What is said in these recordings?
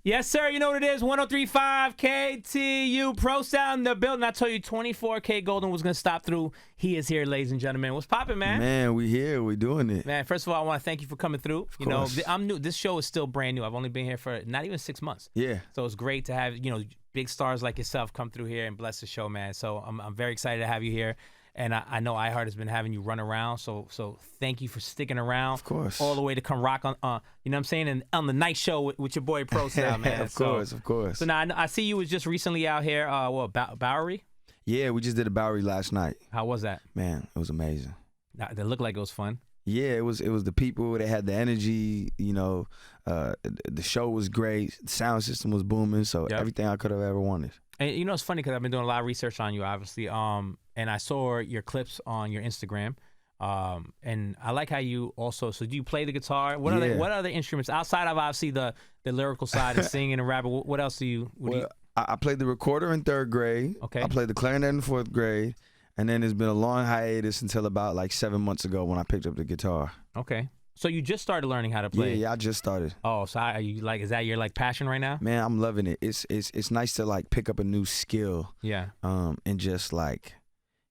Yes, sir. You know what it is. 103.5 KTU. Pro Sound in the building. I told you 24KGoldn was going to stop through. He is here, ladies and gentlemen. What's popping, man? Man, we here. We doing it. Man, first of all, I want to thank you for coming through. Of course. I'm new. This show is still brand new. I've only been here for not even 6 months. Yeah. So it's great to have, big stars like yourself come through here and bless the show, man. So I'm very excited to have you here. And I know iHeart has been having you run around, so thank you for sticking around. Of course. All the way to come rock on, you know what I'm saying, and on the night show with your boy Pro Sound, man. Of course. So now I see you was just recently out here, Bowery? Yeah, we just did a Bowery last night. How was that? Man, it was amazing. It looked like it was fun. Yeah, it was the people. They had the energy, the show was great. The sound system was booming, so everything I could have ever wanted. And it's funny because I've been doing a lot of research on you, obviously. And I saw your clips on your Instagram. And I like how you also. So do you play the guitar? What other instruments outside of obviously the lyrical side of singing and rapping? What else do you? I played the recorder in 3rd grade. Okay. I played the clarinet in 4th grade, and then there's been a long hiatus until about like 7 months ago when I picked up the guitar. Okay. So you just started learning how to play? Yeah, I just started. Oh, so are you is that your passion right now? Man, I'm loving it. It's nice to like pick up a new skill. Yeah. And just like,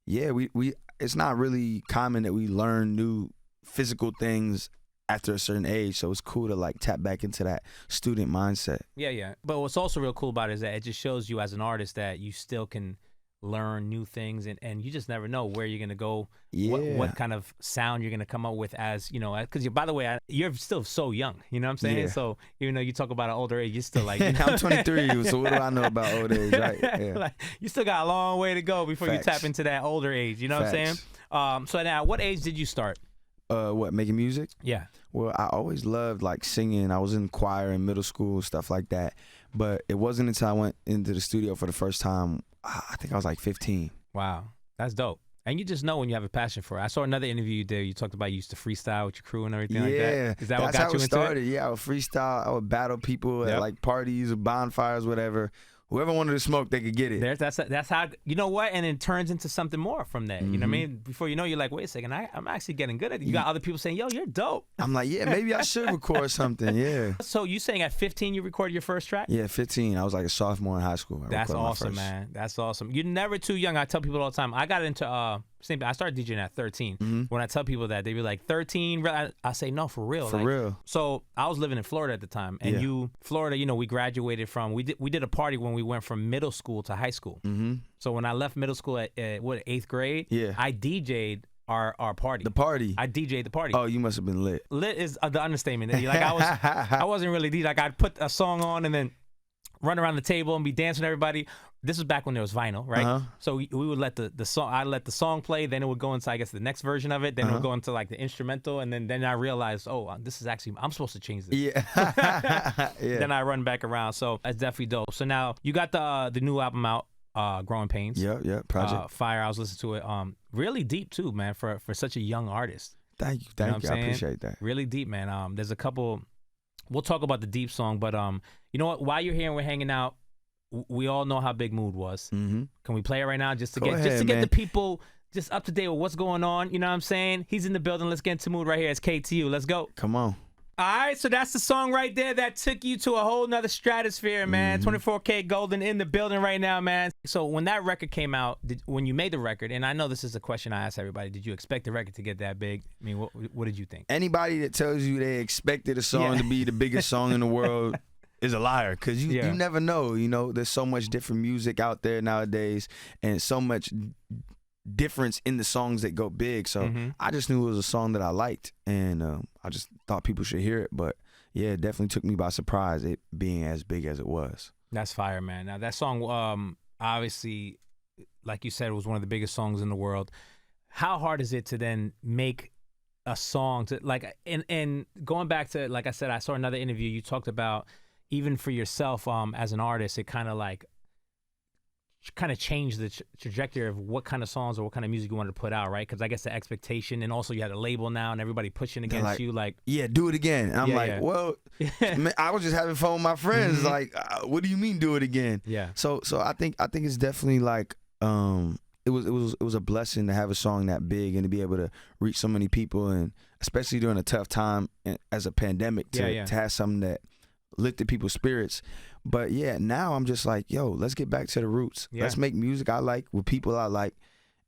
yeah, we it's not really common that we learn new physical things after a certain age, so it's cool to like tap back into that student mindset. Yeah. But what's also real cool about it is that it just shows you as an artist that you still can learn new things, and you just never know where you're gonna go, what kind of sound you're gonna come up with, as because by the way, you're still so young, you know what I'm saying? Yeah. So even though you talk about an older age, you're still like I'm 23, so what do I know about old age, right? Yeah. Like, you still got a long way to go before Facts. you tap into that older age, you know what I'm saying? So now, what age did you start? Making music? Yeah. Well, I always loved like singing. I was in choir in middle school, stuff like that. But it wasn't until I went into the studio for the first time, I think I was like 15. Wow, that's dope. And you just know when you have a passion for it. I saw another interview you did. You talked about you used to freestyle with your crew and everything like that. Is that what got you into started. it? Yeah, I would freestyle. I would battle people at like parties or bonfires, whatever. Whoever wanted to smoke, they could get it. That's how, you know what? And it turns into something more from that. You know what I mean? Before you know, you're like, wait a second, I'm actually getting good at it. You got other people saying, yo, you're dope. I'm like, yeah, maybe I should record something, yeah. So you saying at 15 you recorded your first track? Yeah, 15. I was like a sophomore in high school. That's awesome, man. That's awesome. You're never too young. I tell people all the time. I got into, I started DJing at 13. When I tell people that, they be like, 13? I say, no, for real. For real. So I was living in Florida at the time. And Florida, we graduated from, we did a party when we went from middle school to high school. So when I left middle school at 8th grade, I DJ'd our party. The party? I DJ'd the party. Oh, you must have been lit. Lit is the understatement. Like I wasn't really DJ. Like I'd put a song on and then run around the table and be dancing with everybody. This was back when there was vinyl, right? So we would let the song. I'd let the song play, then it would go into, I guess, the next version of it. Then it would go into like the instrumental, and then I realized, this is actually, I'm supposed to change this. Yeah. Then I run back around. So that's definitely dope. So now you got the new album out, Growing Pains. Yeah, project. Fire. I was listening to it. Really deep too, man, for such a young artist. Thank you. I appreciate that. Really deep, man. There's a couple. We'll talk about the deep song, but you know what? While you're here and we're hanging out, we all know how big Mood was. Can we play it right now just to get the people just up to date with what's going on? You know what I'm saying? He's in the building. Let's get into Mood right here. It's KTU. Let's go. Come on. All right, so that's the song right there that took you to a whole nother stratosphere, man. 24KGoldn in the building right now, man. So when that record came out, when you made the record, and I know this is a question I ask everybody, did you expect the record to get that big? I mean, what did you think? Anybody that tells you they expected a song to be the biggest song in the world is a liar, because you never know. There's so much different music out there nowadays, and so much difference in the songs that go big. So I just knew it was a song that I liked, and I just thought people should hear it. But yeah, it definitely took me by surprise, it being as big as it was. That's fire, man. Now that song, obviously, like you said, it was one of the biggest songs in the world. How hard is it to then make a song to like, and going back to, like I said, I saw another interview, you talked about even for yourself as an artist, it kind of changed the trajectory of what kind of songs or what kind of music you wanted to put out, right? Because I guess the expectation, and also you had a label now and everybody pushing against you, like, yeah, do it again. And I'm well, man, I was just having fun with my friends. Like, what do you mean do it again? Yeah. So I think it's definitely like it was a blessing to have a song that big and to be able to reach so many people, and especially during a tough time as a pandemic to have something that lifted people's spirits. But yeah, now I'm just like, yo, let's get back to the roots. Yeah. Let's make music I like with people I like,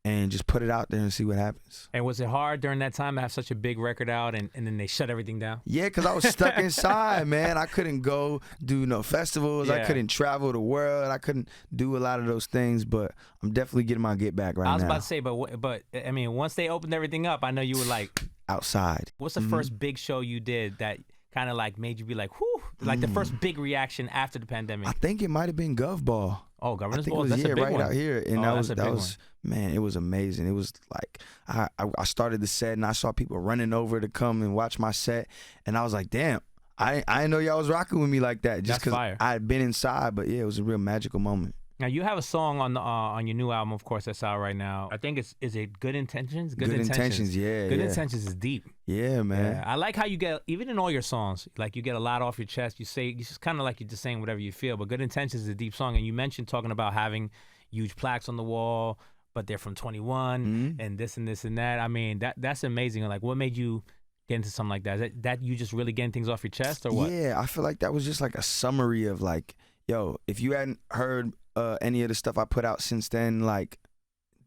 and just put it out there and see what happens. And was it hard during that time to have such a big record out and then they shut everything down? Yeah, because I was stuck inside, man. I couldn't go do no festivals. I couldn't travel the world. I couldn't do a lot of those things, but I'm definitely getting my get back right now. I was about to say, but I mean, once they opened everything up, I know you were like... outside. What's the first big show you did that kind of like made you be like, whew, like the first big reaction after the pandemic? I think it might have been Gov Ball. Oh, Governors Ball, it was, that's a big right one. out here, and Oh, that was man, it was amazing. It was like I started the set and I saw people running over to come and watch my set, and I was like, damn, I didn't know y'all was rocking with me like that, just because I had been inside. But yeah, it was a real magical moment. Now you have a song on your new album, of course, that's out right now. I think is it Good Intentions? Good Intentions, yeah. Good Intentions is deep. Yeah, man. Yeah. I like how you get, even in all your songs, like you get a lot off your chest. You just kind of like you're just saying whatever you feel. But Good Intentions is a deep song, and you mentioned talking about having huge plaques on the wall, but they're from 21 and this and this and that. I mean, that's amazing. Like, what made you get into something like that? Is that you just really getting things off your chest, or what? Yeah, I feel like that was just like a summary of like, yo, if you hadn't heard any of the stuff I put out since then, like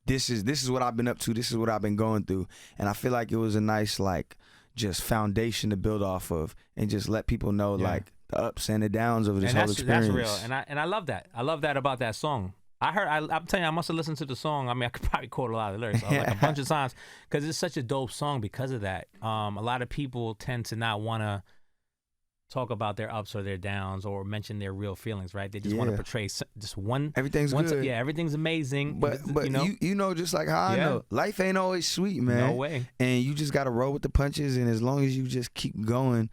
this is what I've been up to, this is what I've been going through, and I feel like it was a nice like just foundation to build off of and just let people know like the ups and the downs of this whole experience. That's real, and I love that. I love that about that song. I'm telling you, I must have listened to the song. I mean, I could probably quote a lot of the lyrics like a bunch of times because it's such a dope song because of that. A lot of people tend to not want to talk about their ups or their downs or mention their real feelings, right? They just want to portray just one. Everything's good. Yeah, everything's amazing. But you know, just like how I know, life ain't always sweet, man. No way. And you just got to roll with the punches, and as long as you just keep going,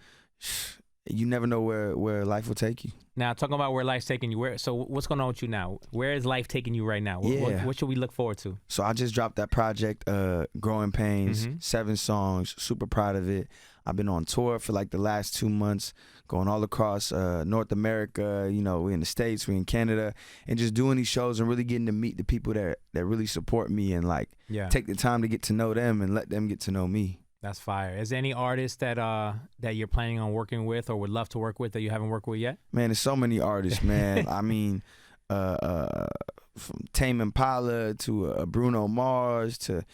you never know where life will take you. Now, talking about where life's taking you, so what's going on with you now? Where is life taking you right now? What should we look forward to? So I just dropped that project, Growing Pains, 7 songs, super proud of it. I've been on tour for like the last 2 months, going all across North America. You know, we're in the States, we're in Canada, and just doing these shows and really getting to meet the people that really support me and like take the time to get to know them and let them get to know me. That's fire. Is there any artist that you're planning on working with or would love to work with that you haven't worked with yet? Man, there's so many artists, man. I mean, from Tame Impala to Bruno Mars to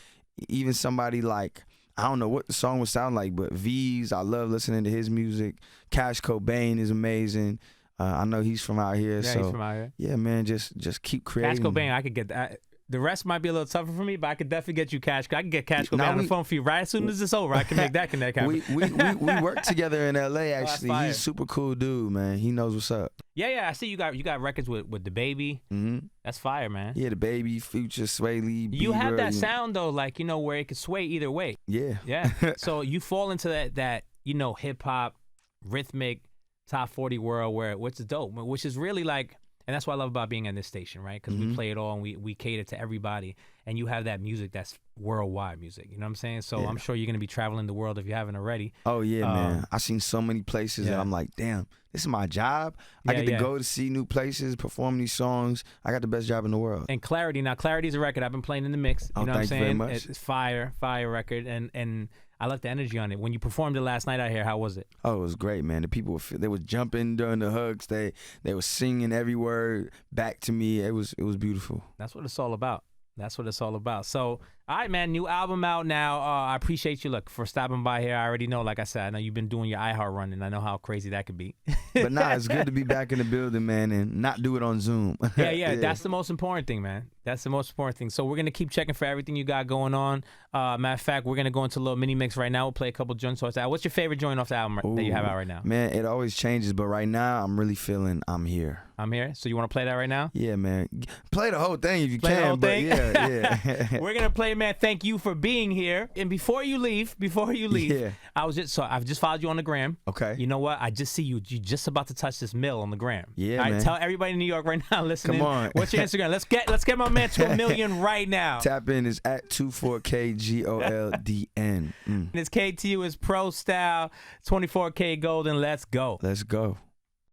even somebody like, I don't know what the song would sound like, but V's, I love listening to his music. Cash Cobain is amazing. I know he's from out here. Yeah, so he's from out here. Yeah, man, just keep creating. Cash Cobain, I could get that. The rest might be a little tougher for me, but I could definitely get you Cash. I can get Cash Cobain on the phone for you right as soon as it's over. I can make that connect happen. We work together in L.A. actually. Oh, he's a super cool dude, man. He knows what's up. Yeah. I see you got records with DaBaby. That's fire, man. Yeah, DaBaby, Future, Sway Lee, Bieber. You have that sound though, like where it could sway either way. Yeah. So you fall into that hip hop, rhythmic, top 40 world which is dope, which is really like. And that's what I love about being at this station, right? Because we play it all and we cater to everybody. And you have that music that's worldwide music. You know what I'm saying? So I'm sure you're going to be traveling the world if you haven't already. Oh, yeah, man. I've seen so many places that I'm like, damn, this is my job. I get to go to see new places, perform these songs. I got the best job in the world. And Clarity. Now, Clarity's a record I've been playing in the mix. You know what I'm saying? Very much. It's fire record. And I like the energy on it. When you performed it last night out here, how was it? Oh, it was great, man. The people they was jumping during the hugs. They were singing every word back to me. It was beautiful. That's what it's all about. So, all right, man, new album out now. I appreciate you, for stopping by here. I already know, like I said, I know you've been doing your iHeart run, and I know how crazy that could be. But it's good to be back in the building, man, and not do it on Zoom. Yeah, that's the most important thing, man. That's the most important thing. So we're going to keep checking for everything you got going on. Matter of fact, we're going to go into a little mini mix right now. We'll play a couple joints. What's your favorite joint off the album that you have out right now? Man, it always changes, but right now I'm really feeling I'm here. I'm here. So you want to play that right now? Yeah, man. Play the whole thing if you play can. The whole thing? Yeah. We're going to play, man. Thank you for being here. And before you leave, I've just followed you on the gram. Okay. You know what? I just see you just about to touch this mill on the gram. Yeah, all right, man. Tell everybody in New York right now listening. Come on. What's your Instagram? Let's get my man to 1 million right now. Tap in is at 24KGoldn. And it's KTU is Pro Style, 24KGoldn. Let's go. Let's go.